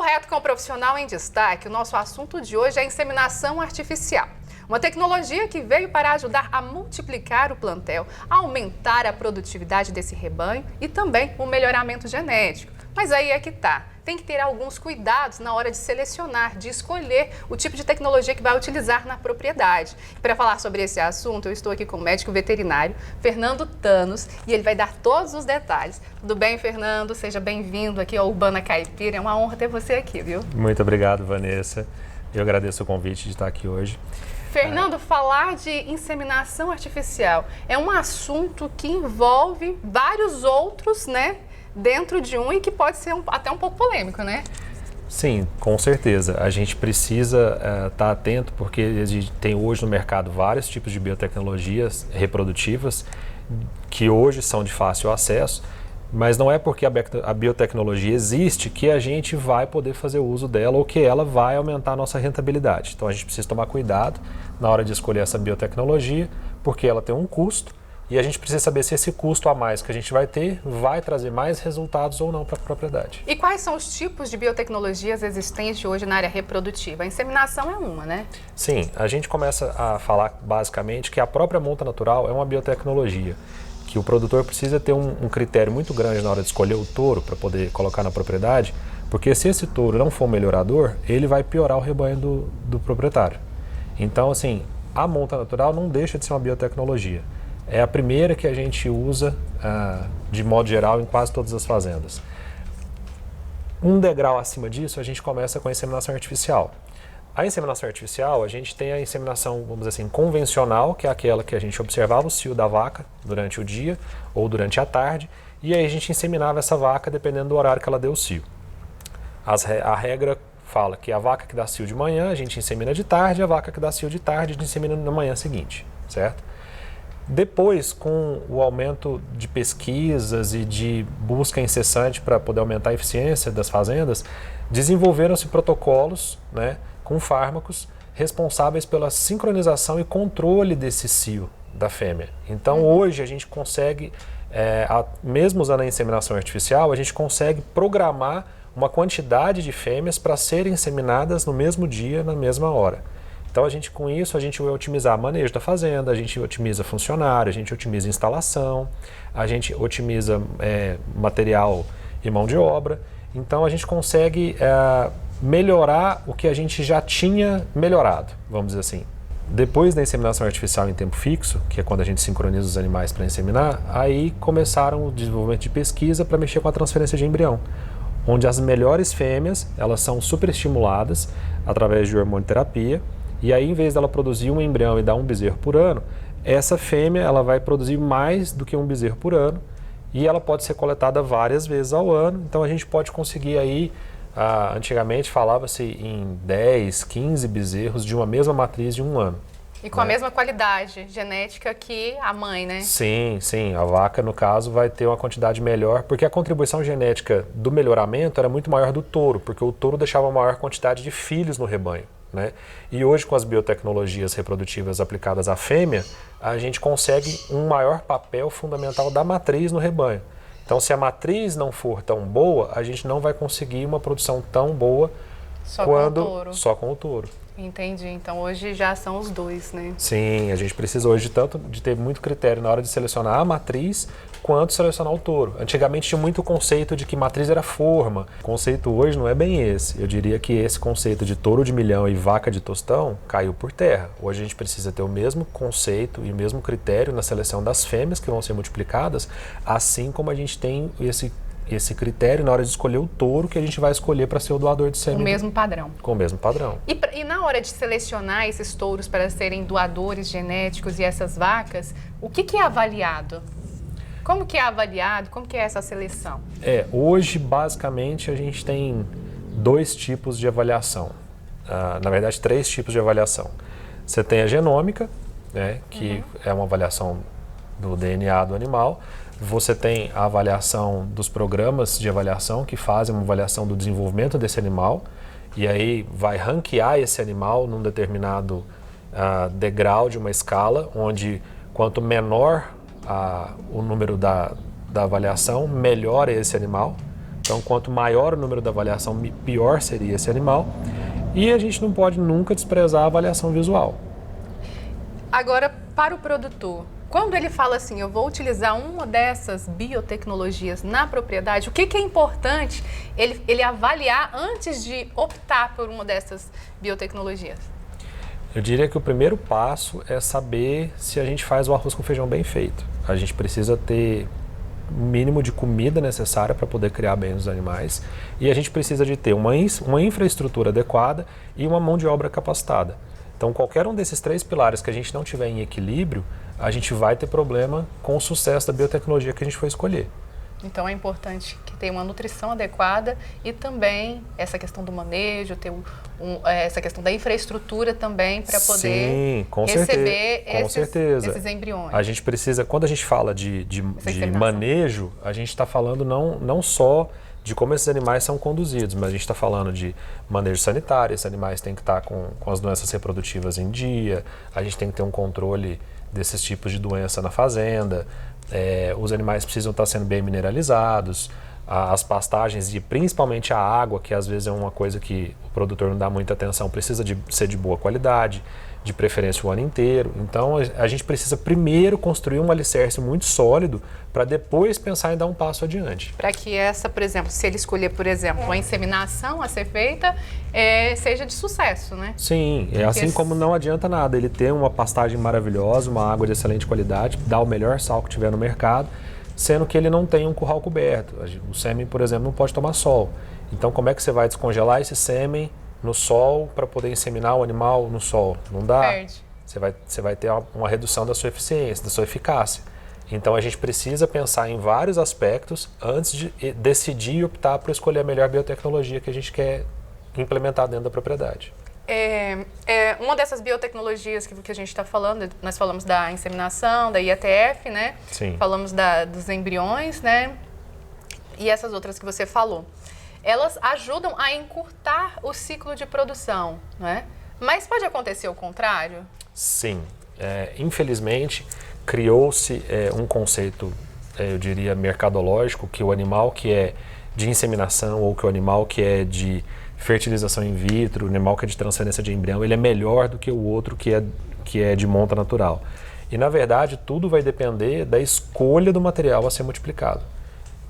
Reto com o Profissional em Destaque, o nosso assunto de hoje é a inseminação artificial. Uma tecnologia que veio para ajudar a multiplicar o plantel, a aumentar a produtividade desse rebanho e também o melhoramento genético. Mas aí é que tá. Tem que ter alguns cuidados na hora de selecionar, de escolher o tipo de tecnologia que vai utilizar na propriedade. Para falar sobre esse assunto, eu estou aqui com o médico veterinário Fernando Thanos e ele vai dar todos os detalhes. Tudo bem, Fernando? Seja bem-vindo aqui ao Urbana Caipira. É uma honra ter você aqui, viu? Muito obrigado, Vanessa. Eu agradeço o convite de estar aqui hoje. Fernando, falar de inseminação artificial é um assunto que envolve vários outros, né? Dentro de um e que pode ser até um pouco polêmico, né? Sim, com certeza. A gente precisa estar atento porque a gente tem hoje no mercado vários tipos de biotecnologias reprodutivas que hoje são de fácil acesso, mas não é porque a biotecnologia existe que a gente vai poder fazer uso dela ou que ela vai aumentar a nossa rentabilidade. Então a gente precisa tomar cuidado na hora de escolher essa biotecnologia porque ela tem um custo. E a gente precisa saber se esse custo a mais que a gente vai ter vai trazer mais resultados ou não para a propriedade. E quais são os tipos de biotecnologias existentes hoje na área reprodutiva? A inseminação é uma, né? Sim, a gente começa a falar basicamente que a própria monta natural é uma biotecnologia, que o produtor precisa ter um critério muito grande na hora de escolher o touro para poder colocar na propriedade, porque se esse touro não for melhorador, ele vai piorar o rebanho do proprietário. Então, assim, a monta natural não deixa de ser uma biotecnologia. É a primeira que a gente usa, de modo geral, em quase todas as fazendas. Um degrau acima disso, a gente começa com a inseminação artificial. A inseminação artificial, a gente tem a inseminação, vamos dizer assim, convencional, que é aquela que a gente observava o cio da vaca durante o dia ou durante a tarde, e aí a gente inseminava essa vaca dependendo do horário que ela deu o cio. A regra fala que a vaca que dá cio de manhã, a gente insemina de tarde, a vaca que dá cio de tarde, a gente insemina na manhã seguinte, certo? Depois, com o aumento de pesquisas e de busca incessante para poder aumentar a eficiência das fazendas, desenvolveram-se protocolos, né, com fármacos responsáveis pela sincronização e controle desse cio da fêmea. Então, hoje a gente consegue, mesmo usando a inseminação artificial, a gente consegue programar uma quantidade de fêmeas para serem inseminadas no mesmo dia, na mesma hora. Então, com isso, a gente vai otimizar o manejo da fazenda, a gente otimiza funcionário, a gente otimiza instalação, a gente otimiza material e mão de obra. Então, a gente consegue melhorar o que a gente já tinha melhorado, vamos dizer assim. Depois da inseminação artificial em tempo fixo, que é quando a gente sincroniza os animais para inseminar, aí começaram o desenvolvimento de pesquisa para mexer com a transferência de embrião, onde as melhores fêmeas, elas são superestimuladas através de hormonoterapia. E aí, em vez dela produzir um embrião e dar um bezerro por ano, essa fêmea ela vai produzir mais do que um bezerro por ano e ela pode ser coletada várias vezes ao ano. Então, a gente pode conseguir aí, antigamente falava-se em 10, 15 bezerros de uma mesma matriz de um ano. E com a mesma qualidade genética que a mãe, né? Sim, sim. A vaca, no caso, vai ter uma quantidade melhor, porque a contribuição genética do melhoramento era muito maior do touro, porque o touro deixava uma maior quantidade de filhos no rebanho, né? E hoje, com as biotecnologias reprodutivas aplicadas à fêmea, a gente consegue um maior papel fundamental da matriz no rebanho. Então, se a matriz não for tão boa, a gente não vai conseguir uma produção tão boa só com o touro. Entendi. Então, hoje já são os dois, né? Sim, a gente precisa hoje tanto de ter muito critério na hora de selecionar a matriz, quanto selecionar o touro. Antigamente tinha muito conceito de que matriz era forma. O conceito hoje não é bem esse. Eu diria que esse conceito de touro de milhão e vaca de tostão caiu por terra. Hoje a gente precisa ter o mesmo conceito e o mesmo critério na seleção das fêmeas que vão ser multiplicadas, assim como a gente tem esse critério na hora de escolher o touro que a gente vai escolher para ser o doador de sêmen. Com o mesmo padrão. Com o mesmo padrão. E na hora de selecionar esses touros para serem doadores genéticos e essas vacas, o que é avaliado? Como que é avaliado? Como que é essa seleção? Hoje, basicamente, a gente tem dois tipos de avaliação. Na verdade, três tipos de avaliação. Você tem a genômica, né, que é uma avaliação do DNA do animal. Você tem a avaliação dos programas de avaliação que fazem uma avaliação do desenvolvimento desse animal e aí vai ranquear esse animal num determinado degrau de uma escala, onde quanto menor o número da avaliação, melhor é esse animal. Então, quanto maior o número da avaliação, pior seria esse animal. E a gente não pode nunca desprezar a avaliação visual. Agora, para o produtor, quando ele fala assim, eu vou utilizar uma dessas biotecnologias na propriedade, o que é importante ele avaliar antes de optar por uma dessas biotecnologias? Eu diria que o primeiro passo é saber se a gente faz o arroz com feijão bem feito. A gente precisa ter o mínimo de comida necessária para poder criar bem os animais e a gente precisa de ter uma infraestrutura adequada e uma mão de obra capacitada. Então, qualquer um desses três pilares que a gente não tiver em equilíbrio, a gente vai ter problema com o sucesso da biotecnologia que a gente for escolher. Então, é importante que tenha uma nutrição adequada e também essa questão do manejo, ter essa questão da infraestrutura também para poder receber esses embriões. A gente precisa, quando a gente fala de manejo, a gente está falando não só de como esses animais são conduzidos, mas a gente está falando de manejo sanitário, esses animais têm que estar com as doenças reprodutivas em dia, a gente tem que ter um controle desses tipos de doença na fazenda, os animais precisam estar sendo bem mineralizados, as pastagens e principalmente a água, que às vezes é uma coisa que o produtor não dá muita atenção, precisa ser de boa qualidade, de preferência o ano inteiro. Então a gente precisa primeiro construir um alicerce muito sólido para depois pensar em dar um passo adiante. Para que essa, por exemplo, se ele escolher, por exemplo, a inseminação a ser feita, seja de sucesso, né? Sim, assim como não adianta nada ele ter uma pastagem maravilhosa, uma água de excelente qualidade, dar o melhor sal que tiver no mercado, sendo que ele não tem um curral coberto. O sêmen, por exemplo, não pode tomar sol. Então, como é que você vai descongelar esse sêmen no sol para poder inseminar o animal no sol? Não dá. Perde. Você vai ter uma redução da sua eficiência, da sua eficácia. Então, a gente precisa pensar em vários aspectos antes de decidir e optar por escolher a melhor biotecnologia que a gente quer implementar dentro da propriedade. Uma dessas biotecnologias que a gente está falando, nós falamos da inseminação, da IETF, né? Sim. Falamos dos embriões, né? E essas outras que você falou. Elas ajudam a encurtar o ciclo de produção, né? Mas pode acontecer o contrário? Sim. Infelizmente, criou-se um conceito, eu diria, mercadológico, que o animal que é de inseminação ou que o animal que é de fertilização in vitro, o animal que é de transferência de embrião, ele é melhor do que o outro que é de monta natural. E, na verdade, tudo vai depender da escolha do material a ser multiplicado.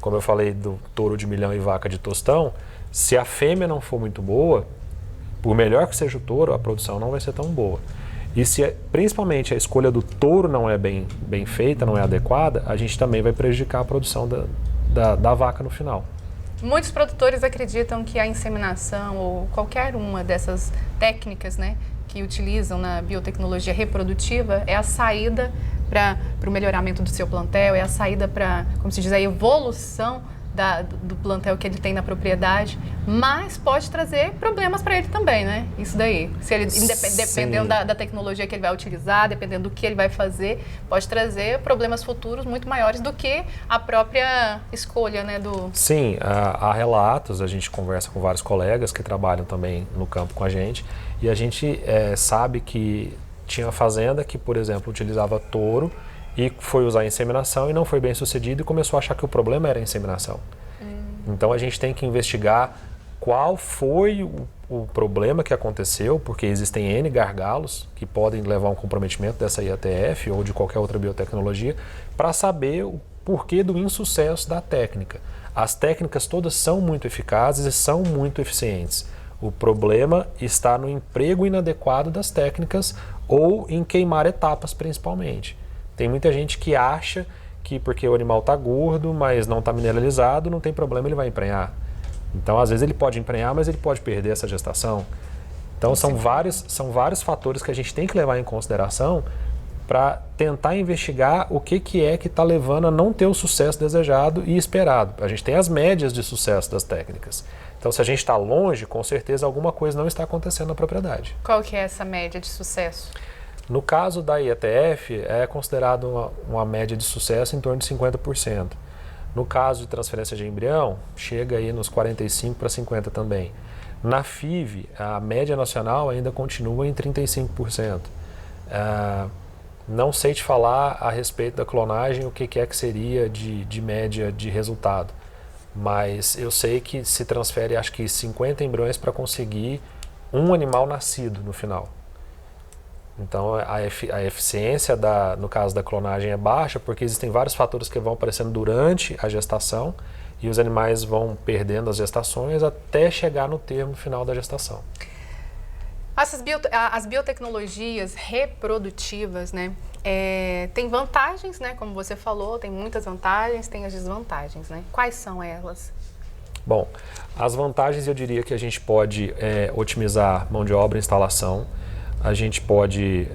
Como eu falei do touro de milhão e vaca de tostão, se a fêmea não for muito boa, por melhor que seja o touro, a produção não vai ser tão boa. E se principalmente a escolha do touro não é bem feita, não é adequada, a gente também vai prejudicar a produção da vaca no final. Muitos produtores acreditam que a inseminação ou qualquer uma dessas técnicas, né, que utilizam na biotecnologia reprodutiva é a saída para o melhoramento do seu plantel, é a saída para, como se diz, a evolução do plantel que ele tem na propriedade, mas pode trazer problemas para ele também, né? Isso daí. Se ele, dependendo da tecnologia que ele vai utilizar, dependendo do que ele vai fazer, pode trazer problemas futuros muito maiores do que a própria escolha, né? Sim, há relatos, a gente conversa com vários colegas que trabalham também no campo com a gente, e a gente sabe que tinha fazenda que, por exemplo, utilizava touro e foi usar a inseminação e não foi bem sucedido e começou a achar que o problema era a inseminação. Então a gente tem que investigar qual foi o problema que aconteceu, porque existem N gargalos que podem levar a um comprometimento dessa IETF ou de qualquer outra biotecnologia, para saber o porquê do insucesso da técnica. As técnicas todas são muito eficazes e são muito eficientes. O problema está no emprego inadequado das técnicas ou em queimar etapas, principalmente. Tem muita gente que acha que porque o animal está gordo, mas não está mineralizado, não tem problema, ele vai emprenhar. Então, às vezes ele pode emprenhar, mas ele pode perder essa gestação. Então, são vários fatores que a gente tem que levar em consideração para tentar investigar o que está levando a não ter o sucesso desejado e esperado. A gente tem as médias de sucesso das técnicas. Então, se a gente está longe, com certeza alguma coisa não está acontecendo na propriedade. Qual que é essa média de sucesso? No caso da IETF, é considerado uma média de sucesso em torno de 50%. No caso de transferência de embrião, chega aí nos 45% para 50% também. Na FIV, a média nacional ainda continua em 35%. Não sei te falar a respeito da clonagem o que é que seria de média de resultado, mas eu sei que se transfere, acho que 50 embriões para conseguir um animal nascido no final. Então a eficiência, no caso da clonagem, é baixa porque existem vários fatores que vão aparecendo durante a gestação e os animais vão perdendo as gestações até chegar no termo final da gestação. As biotecnologias reprodutivas, né, tem vantagens, né, como você falou, tem muitas vantagens, tem as desvantagens, né? Quais são elas? Bom, as vantagens eu diria que a gente pode otimizar mão de obra e instalação, a gente pode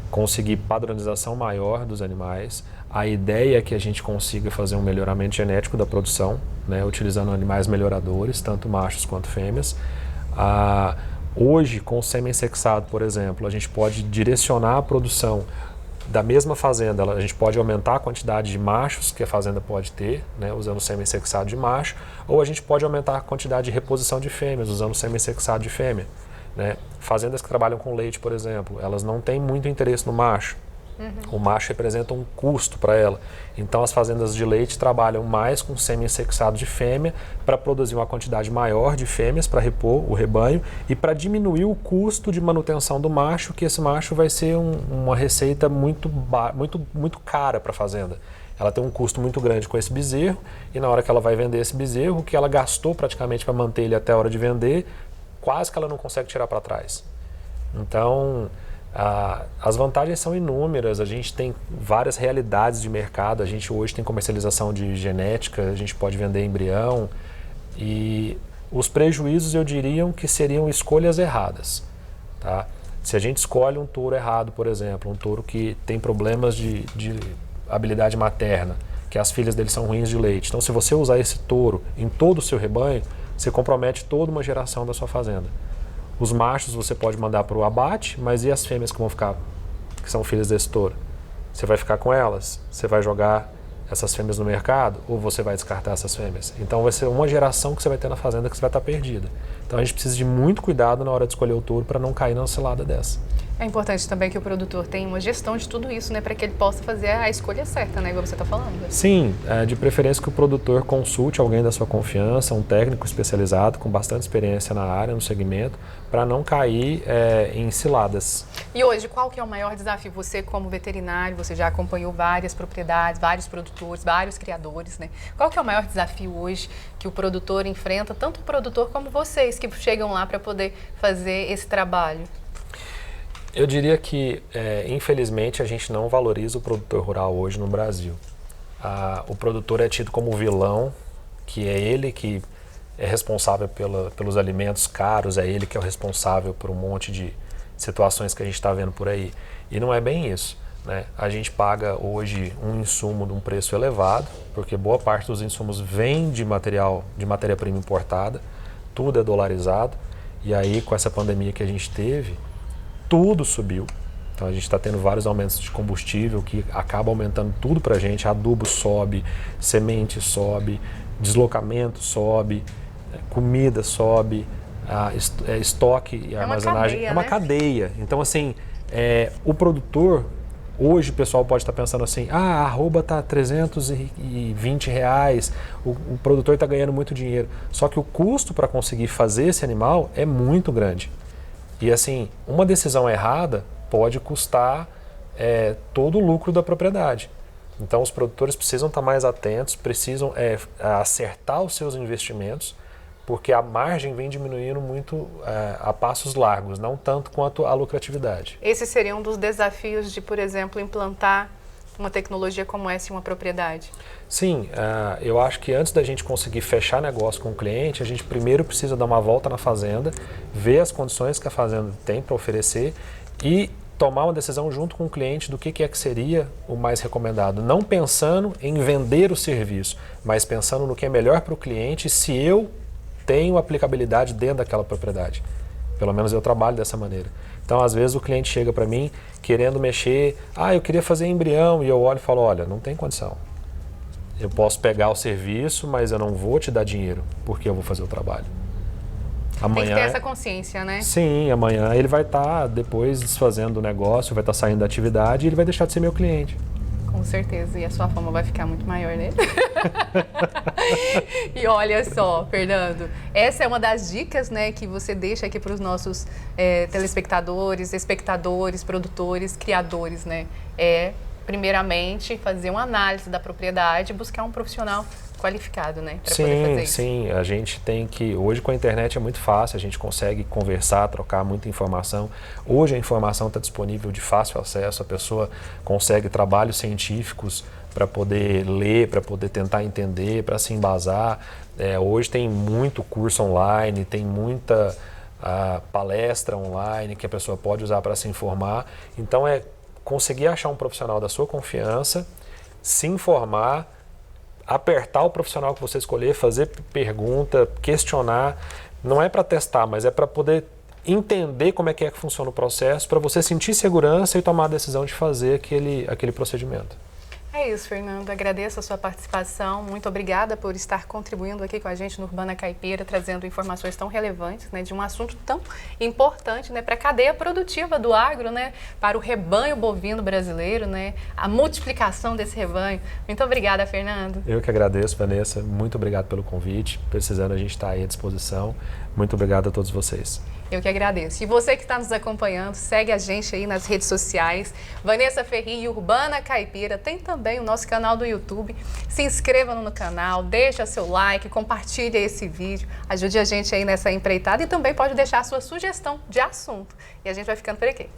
conseguir padronização maior dos animais, a ideia é que a gente consiga fazer um melhoramento genético da produção, né, utilizando animais melhoradores, tanto machos quanto fêmeas. Hoje, com o sêmen sexado, por exemplo, a gente pode direcionar a produção da mesma fazenda, a gente pode aumentar a quantidade de machos que a fazenda pode ter, né, usando o sêmen sexado de macho, ou a gente pode aumentar a quantidade de reposição de fêmeas, usando o sêmen sexado de fêmea. Né? Fazendas que trabalham com leite, por exemplo, elas não têm muito interesse no macho. O macho representa um custo para ela. Então, as fazendas de leite trabalham mais com sêmen sexado de fêmea para produzir uma quantidade maior de fêmeas para repor o rebanho e para diminuir o custo de manutenção do macho, que esse macho vai ser uma receita muito cara para a fazenda. Ela tem um custo muito grande com esse bezerro e na hora que ela vai vender esse bezerro, o que ela gastou praticamente para manter ele até a hora de vender, quase que ela não consegue tirar para trás. Então, as vantagens são inúmeras, a gente tem várias realidades de mercado, a gente hoje tem comercialização de genética, a gente pode vender embrião e os prejuízos eu diria que seriam escolhas erradas. Tá? Se a gente escolhe um touro errado, por exemplo, um touro que tem problemas de habilidade materna, que as filhas dele são ruins de leite, então se você usar esse touro em todo o seu rebanho, você compromete toda uma geração da sua fazenda. Os machos você pode mandar para o abate, mas e as fêmeas que vão ficar, que são filhas desse touro? Você vai ficar com elas? Você vai jogar essas fêmeas no mercado ou você vai descartar essas fêmeas? Então vai ser uma geração que você vai ter na fazenda que você vai estar perdida. Então a gente precisa de muito cuidado na hora de escolher o touro para não cair numa cilada dessa. É importante também que o produtor tenha uma gestão de tudo isso, né, para que ele possa fazer a escolha certa, né, igual você está falando. Sim, de preferência que o produtor consulte alguém da sua confiança, um técnico especializado com bastante experiência na área, no segmento, para não cair em ciladas. E hoje, qual que é o maior desafio? Você como veterinário, você já acompanhou várias propriedades, vários produtores, vários criadores, né? Qual que é o maior desafio hoje que o produtor enfrenta, tanto o produtor como vocês que chegam lá para poder fazer esse trabalho? Eu diria que, infelizmente, a gente não valoriza o produtor rural hoje no Brasil. O produtor é tido como vilão, que é ele que é responsável pelos alimentos caros, é ele que é o responsável por um monte de situações que a gente está vendo por aí. E não é bem isso, né? A gente paga hoje um insumo de um preço elevado, porque boa parte dos insumos vem de matéria-prima importada, tudo é dolarizado, e aí com essa pandemia que a gente teve, tudo subiu. Então a gente está tendo vários aumentos de combustível que acaba aumentando tudo para a gente. Adubo sobe, semente sobe, deslocamento sobe, comida sobe, estoque e armazenagem. É uma cadeia. Então assim, o produtor, hoje o pessoal pode estar pensando assim, a arroba está R$320, o produtor está ganhando muito dinheiro. Só que o custo para conseguir fazer esse animal é muito grande. E assim, uma decisão errada pode custar todo o lucro da propriedade. Então os produtores precisam estar mais atentos, precisam acertar os seus investimentos, porque a margem vem diminuindo muito a passos largos, não tanto quanto a lucratividade. Esse seria um dos desafios de, por exemplo, implantar uma tecnologia como essa em uma propriedade? Sim, eu acho que antes da gente conseguir fechar negócio com o cliente, a gente primeiro precisa dar uma volta na fazenda, ver as condições que a fazenda tem para oferecer e tomar uma decisão junto com o cliente do que seria o mais recomendado. Não pensando em vender o serviço, mas pensando no que é melhor para o cliente se eu tenho aplicabilidade dentro daquela propriedade. Pelo menos eu trabalho dessa maneira. Então, às vezes, o cliente chega para mim querendo mexer, eu queria fazer embrião, e eu olho e falo, olha, não tem condição. Eu posso pegar o serviço, mas eu não vou te dar dinheiro, porque eu vou fazer o trabalho. Amanhã, tem que ter essa consciência, né? Sim, amanhã ele vai estar depois desfazendo o negócio, vai estar saindo da atividade e ele vai deixar de ser meu cliente. Com certeza, e a sua fama vai ficar muito maior, né? E olha só, Fernando, essa é uma das dicas, né, que você deixa aqui para os nossos telespectadores, espectadores, produtores, criadores, né? Primeiramente, fazer uma análise da propriedade e buscar um profissional qualificado, né, para poder fazer isso. Sim, a gente tem que, hoje com a internet é muito fácil, a gente consegue conversar, trocar muita informação. Hoje a informação está disponível de fácil acesso, a pessoa consegue trabalhos científicos para poder ler, para poder tentar entender, para se embasar. Hoje tem muito curso online, tem muita palestra online que a pessoa pode usar para se informar. Então conseguir achar um profissional da sua confiança, se informar, apertar o profissional que você escolher, fazer pergunta, questionar. Não é para testar, mas é para poder entender como é que funciona o processo, para você sentir segurança e tomar a decisão de fazer aquele procedimento. É isso, Fernando. Agradeço a sua participação. Muito obrigada por estar contribuindo aqui com a gente no Urbana Caipira, trazendo informações tão relevantes, né, de um assunto tão importante, né, para a cadeia produtiva do agro, né, para o rebanho bovino brasileiro, né, a multiplicação desse rebanho. Muito obrigada, Fernando. Eu que agradeço, Vanessa. Muito obrigado pelo convite. Precisando, a gente está aí à disposição. Muito obrigado a todos vocês. Eu que agradeço. E você que está nos acompanhando, segue a gente aí nas redes sociais. Vanessa Ferri e Urbana Caipira. Tem também o nosso canal do YouTube. Se inscreva no canal, deixa seu like, compartilhe esse vídeo. Ajude a gente aí nessa empreitada e também pode deixar a sua sugestão de assunto. E a gente vai ficando por aqui.